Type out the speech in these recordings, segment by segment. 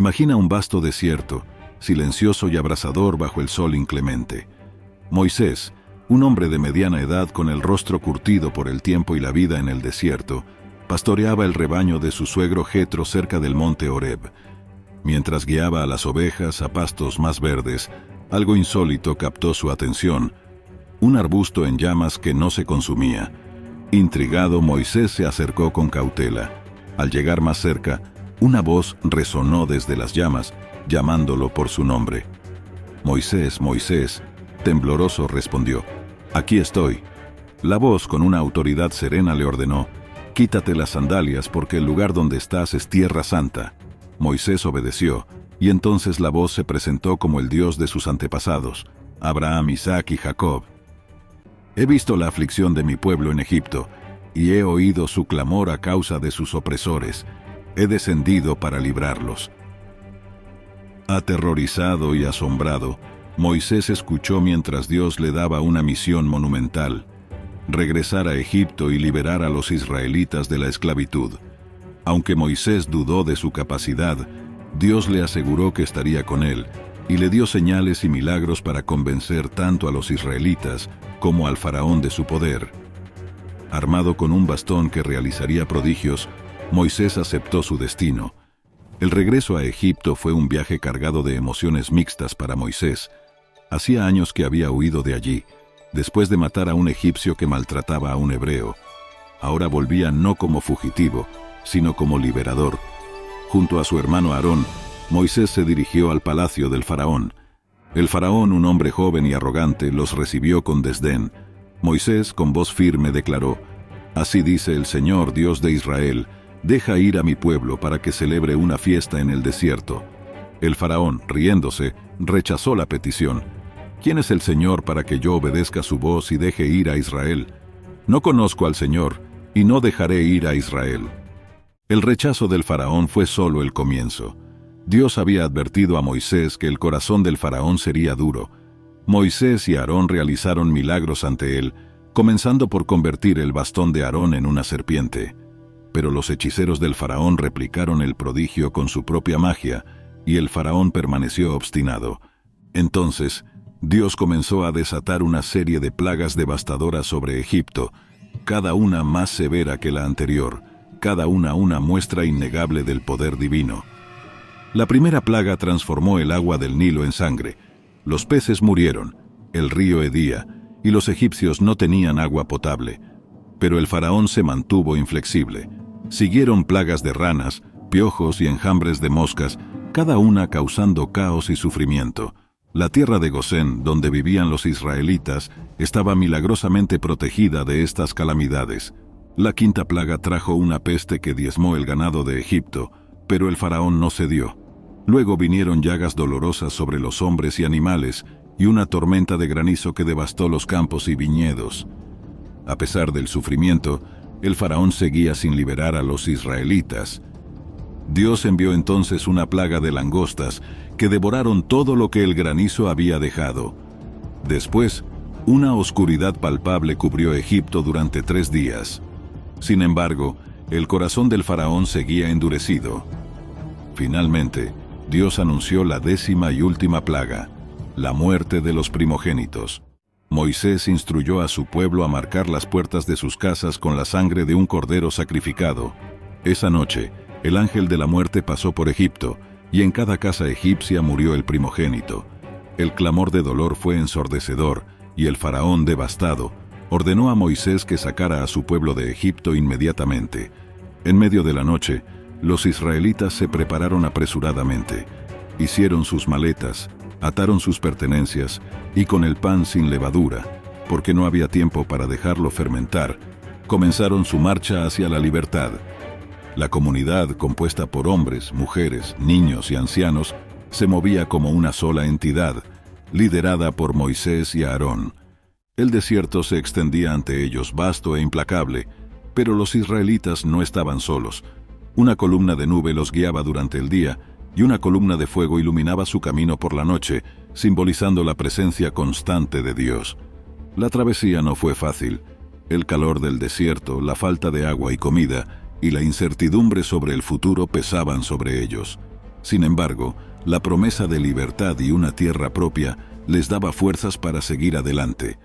Imagina un vasto desierto, silencioso y abrasador bajo el sol inclemente. Moisés, un hombre de mediana edad con el rostro curtido por el tiempo y la vida en el desierto, pastoreaba el rebaño de su suegro Jetro cerca del monte Horeb. Mientras guiaba a las ovejas a pastos más verdes, algo insólito captó su atención: un arbusto en llamas que no se consumía. Intrigado, Moisés se acercó con cautela. Al llegar más cerca, una voz resonó desde las llamas, llamándolo por su nombre. «Moisés, Moisés», tembloroso respondió. «Aquí estoy». La voz, con una autoridad serena, le ordenó: «Quítate las sandalias porque el lugar donde estás es tierra santa». Moisés obedeció, y entonces la voz se presentó como el Dios de sus antepasados, Abraham, Isaac y Jacob. «He visto la aflicción de mi pueblo en Egipto, y he oído su clamor a causa de sus opresores. He descendido para librarlos». Aterrorizado y asombrado, Moisés escuchó mientras Dios le daba una misión monumental: regresar a Egipto y liberar a los israelitas de la esclavitud. Aunque Moisés dudó de su capacidad, Dios le aseguró que estaría con él, y le dio señales y milagros para convencer tanto a los israelitas como al faraón de su poder. Armado con un bastón que realizaría prodigios, Moisés aceptó su destino. El regreso a Egipto fue un viaje cargado de emociones mixtas para Moisés. Hacía años que había huido de allí, después de matar a un egipcio que maltrataba a un hebreo. Ahora volvía no como fugitivo, sino como liberador. Junto a su hermano Aarón, Moisés se dirigió al palacio del faraón. El faraón, un hombre joven y arrogante, los recibió con desdén. Moisés, con voz firme, declaró: «Así dice el Señor, Dios de Israel, deja ir a mi pueblo para que celebre una fiesta en el desierto». El faraón, riéndose, rechazó la petición. «¿Quién es el Señor para que yo obedezca su voz y deje ir a Israel? No conozco al Señor, y no dejaré ir a Israel». El rechazo del faraón fue solo el comienzo. Dios había advertido a Moisés que el corazón del faraón sería duro. Moisés y Aarón realizaron milagros ante él, comenzando por convertir el bastón de Aarón en una serpiente. Pero los hechiceros del faraón replicaron el prodigio con su propia magia, y el faraón permaneció obstinado. Entonces, Dios comenzó a desatar una serie de plagas devastadoras sobre Egipto, cada una más severa que la anterior, cada una muestra innegable del poder divino. La primera plaga transformó el agua del Nilo en sangre. Los peces murieron, el río hedía, y los egipcios no tenían agua potable. Pero el faraón se mantuvo inflexible. Siguieron plagas de ranas, piojos y enjambres de moscas, cada una causando caos y sufrimiento. La tierra de Gosén, donde vivían los israelitas, estaba milagrosamente protegida de estas calamidades. La quinta plaga trajo una peste que diezmó el ganado de Egipto, pero el faraón no cedió. Luego vinieron llagas dolorosas sobre los hombres y animales, y una tormenta de granizo que devastó los campos y viñedos. A pesar del sufrimiento, el faraón seguía sin liberar a los israelitas. Dios envió entonces una plaga de langostas que devoraron todo lo que el granizo había dejado. Después, una oscuridad palpable cubrió Egipto durante 3 días. Sin embargo, el corazón del faraón seguía endurecido. Finalmente, Dios anunció la 10ª y última plaga, la muerte de los primogénitos. Moisés instruyó a su pueblo a marcar las puertas de sus casas con la sangre de un cordero sacrificado. Esa noche, el ángel de la muerte pasó por Egipto, y en cada casa egipcia murió el primogénito. El clamor de dolor fue ensordecedor, y el faraón, devastado, ordenó a Moisés que sacara a su pueblo de Egipto inmediatamente. En medio de la noche, los israelitas se prepararon apresuradamente. Hicieron sus maletas, ataron sus pertenencias, y con el pan sin levadura, porque no había tiempo para dejarlo fermentar, comenzaron su marcha hacia la libertad. La comunidad, compuesta por hombres, mujeres, niños y ancianos, se movía como una sola entidad, liderada por Moisés y Aarón. El desierto se extendía ante ellos vasto e implacable, pero los israelitas no estaban solos. Una columna de nube los guiaba durante el día, y una columna de fuego iluminaba su camino por la noche, simbolizando la presencia constante de Dios. La travesía no fue fácil. El calor del desierto, la falta de agua y comida, y la incertidumbre sobre el futuro pesaban sobre ellos. Sin embargo, la promesa de libertad y una tierra propia les daba fuerzas para seguir adelante.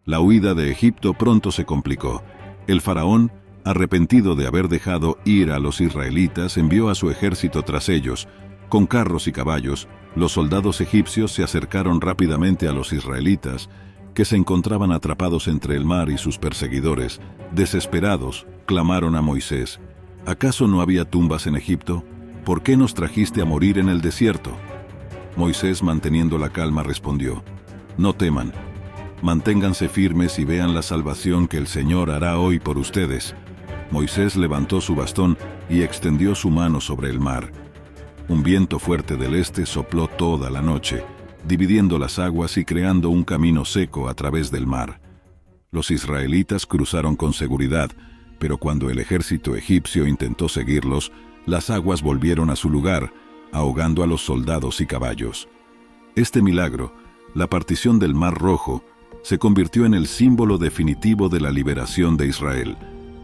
La huida de Egipto pronto se complicó. El faraón, arrepentido de haber dejado ir a los israelitas, envió a su ejército tras ellos. Con carros y caballos, los soldados egipcios se acercaron rápidamente a los israelitas, que se encontraban atrapados entre el mar y sus perseguidores. Desesperados, clamaron a Moisés: ¿acaso no había tumbas en Egipto? ¿Por qué nos trajiste a morir en el desierto? Moisés, manteniendo la calma, respondió: no teman, manténganse firmes y vean la salvación que el Señor hará hoy por ustedes. Moisés levantó su bastón y extendió su mano sobre el mar. Un viento fuerte del este sopló toda la noche, dividiendo las aguas y creando un camino seco a través del mar. Los israelitas cruzaron con seguridad, pero cuando el ejército egipcio intentó seguirlos, las aguas volvieron a su lugar, ahogando a los soldados y caballos. Este milagro, la partición del Mar Rojo, se convirtió en el símbolo definitivo de la liberación de Israel.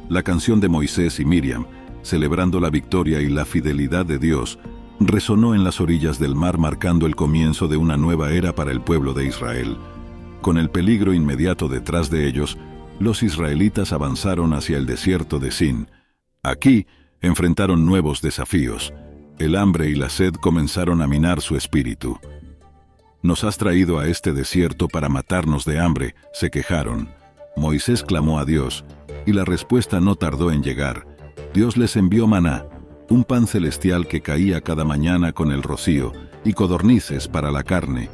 La canción de Moisés y Miriam, celebrando la victoria y la fidelidad de Dios, resonó en las orillas del mar, marcando el comienzo de una nueva era para el pueblo de Israel. Con el peligro inmediato detrás de ellos, los israelitas avanzaron hacia el desierto de Sin. Aquí enfrentaron nuevos desafíos. El hambre y la sed comenzaron a minar su espíritu. «Nos has traído a este desierto para matarnos de hambre», se quejaron. Moisés clamó a Dios, y la respuesta no tardó en llegar. Dios les envió maná, un pan celestial que caía cada mañana con el rocío, y codornices para la carne.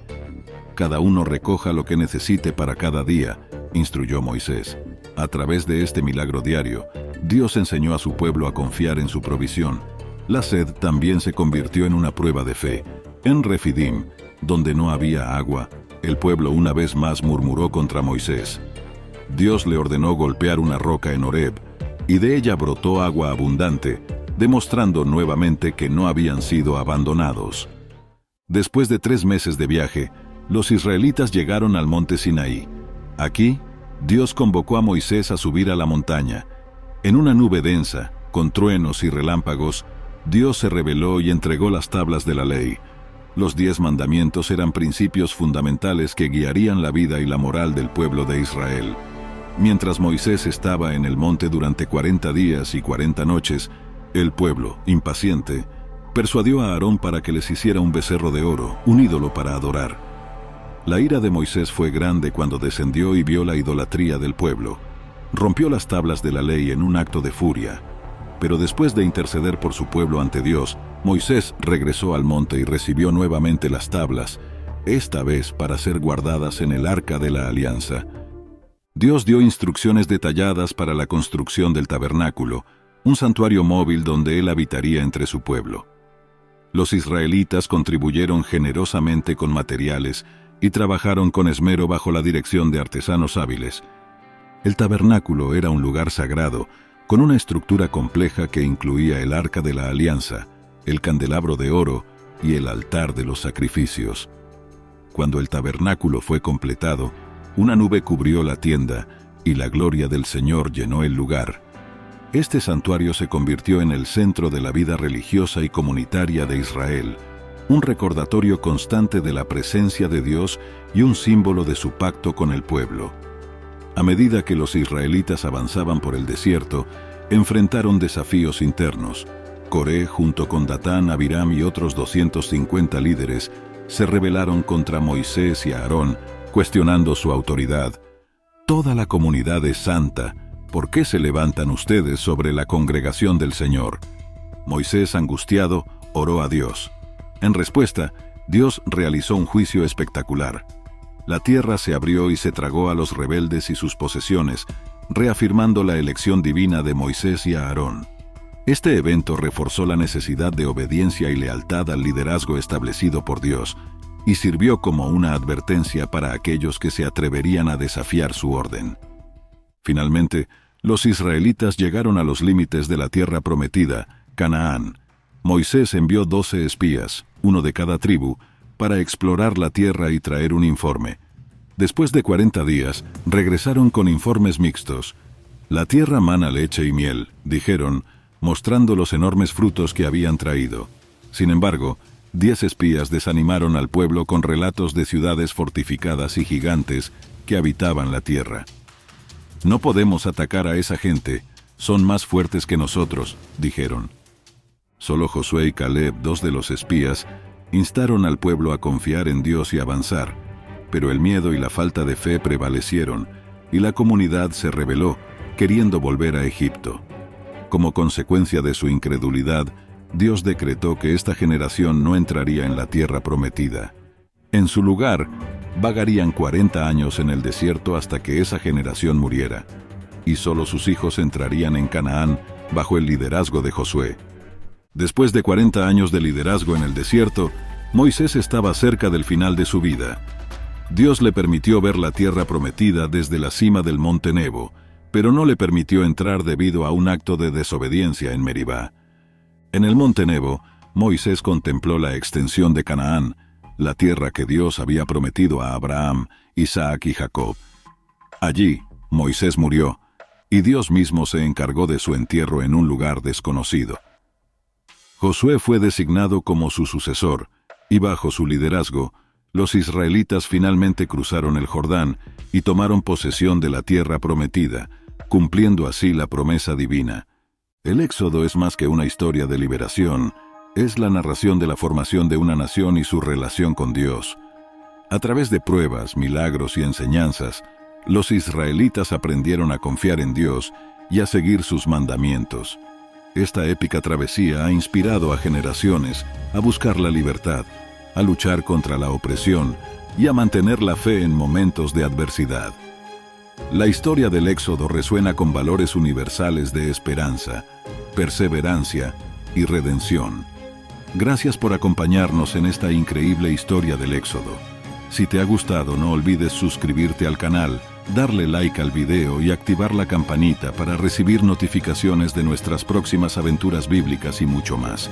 «Cada uno recoja lo que necesite para cada día», instruyó Moisés. A través de este milagro diario, Dios enseñó a su pueblo a confiar en su provisión. La sed también se convirtió en una prueba de fe. En Refidim, donde no había agua, el pueblo una vez más murmuró contra Moisés. Dios le ordenó golpear una roca en Horeb, y de ella brotó agua abundante, demostrando nuevamente que no habían sido abandonados. Después de 3 meses de viaje, los israelitas llegaron al monte Sinaí. Aquí, Dios convocó a Moisés a subir a la montaña. En una nube densa, con truenos y relámpagos, Dios se reveló y entregó las tablas de la ley. Los 10 mandamientos eran principios fundamentales que guiarían la vida y la moral del pueblo de Israel. Mientras Moisés estaba en el monte durante 40 días y 40 noches, el pueblo, impaciente, persuadió a Aarón para que les hiciera un becerro de oro, un ídolo para adorar. La ira de Moisés fue grande cuando descendió y vio la idolatría del pueblo. Rompió las tablas de la ley en un acto de furia. Pero después de interceder por su pueblo ante Dios, Moisés regresó al monte y recibió nuevamente las tablas, esta vez para ser guardadas en el arca de la alianza. Dios dio instrucciones detalladas para la construcción del tabernáculo, un santuario móvil donde él habitaría entre su pueblo. Los israelitas contribuyeron generosamente con materiales y trabajaron con esmero bajo la dirección de artesanos hábiles. El tabernáculo era un lugar sagrado, con una estructura compleja que incluía el arca de la alianza, el candelabro de oro y el altar de los sacrificios. Cuando el tabernáculo fue completado, una nube cubrió la tienda y la gloria del Señor llenó el lugar. Este santuario se convirtió en el centro de la vida religiosa y comunitaria de Israel, un recordatorio constante de la presencia de Dios y un símbolo de su pacto con el pueblo. A medida que los israelitas avanzaban por el desierto, enfrentaron desafíos internos. Coré, junto con Datán, Abiram y otros 250 líderes, se rebelaron contra Moisés y Aarón, cuestionando su autoridad. «Toda la comunidad es santa. ¿Por qué se levantan ustedes sobre la congregación del Señor?» Moisés, angustiado, oró a Dios. En respuesta, Dios realizó un juicio espectacular. La tierra se abrió y se tragó a los rebeldes y sus posesiones, reafirmando la elección divina de Moisés y Aarón. Este evento reforzó la necesidad de obediencia y lealtad al liderazgo establecido por Dios, y sirvió como una advertencia para aquellos que se atreverían a desafiar su orden. Finalmente, los israelitas llegaron a los límites de la tierra prometida, Canaán. Moisés envió 12 espías, uno de cada tribu, para explorar la tierra y traer un informe. Después de 40 días, regresaron con informes mixtos. «La tierra mana leche y miel», dijeron, mostrando los enormes frutos que habían traído. Sin embargo, 10 espías desanimaron al pueblo con relatos de ciudades fortificadas y gigantes que habitaban la tierra. «No podemos atacar a esa gente, son más fuertes que nosotros», dijeron. Solo Josué y Caleb, 2 de los espías, instaron al pueblo a confiar en Dios y avanzar, pero el miedo y la falta de fe prevalecieron, y la comunidad se rebeló, queriendo volver a Egipto. Como consecuencia de su incredulidad, Dios decretó que esta generación no entraría en la tierra prometida. En su lugar, vagarían 40 años en el desierto hasta que esa generación muriera, y solo sus hijos entrarían en Canaán bajo el liderazgo de Josué. Después de 40 años de liderazgo en el desierto, Moisés estaba cerca del final de su vida. Dios le permitió ver la tierra prometida desde la cima del monte Nebo, pero no le permitió entrar debido a un acto de desobediencia en Meribá. En el monte Nebo, Moisés contempló la extensión de Canaán, la tierra que Dios había prometido a Abraham, Isaac y Jacob. Allí, Moisés murió, y Dios mismo se encargó de su entierro en un lugar desconocido. Josué fue designado como su sucesor, y bajo su liderazgo, los israelitas finalmente cruzaron el Jordán y tomaron posesión de la tierra prometida, cumpliendo así la promesa divina. El Éxodo es más que una historia de liberación, es la narración de la formación de una nación y su relación con Dios. A través de pruebas, milagros y enseñanzas, los israelitas aprendieron a confiar en Dios y a seguir sus mandamientos. Esta épica travesía ha inspirado a generaciones a buscar la libertad, a luchar contra la opresión y a mantener la fe en momentos de adversidad. La historia del Éxodo resuena con valores universales de esperanza, perseverancia y redención. Gracias por acompañarnos en esta increíble historia del Éxodo. Si te ha gustado, no olvides suscribirte al canal, darle like al video y activar la campanita para recibir notificaciones de nuestras próximas aventuras bíblicas y mucho más.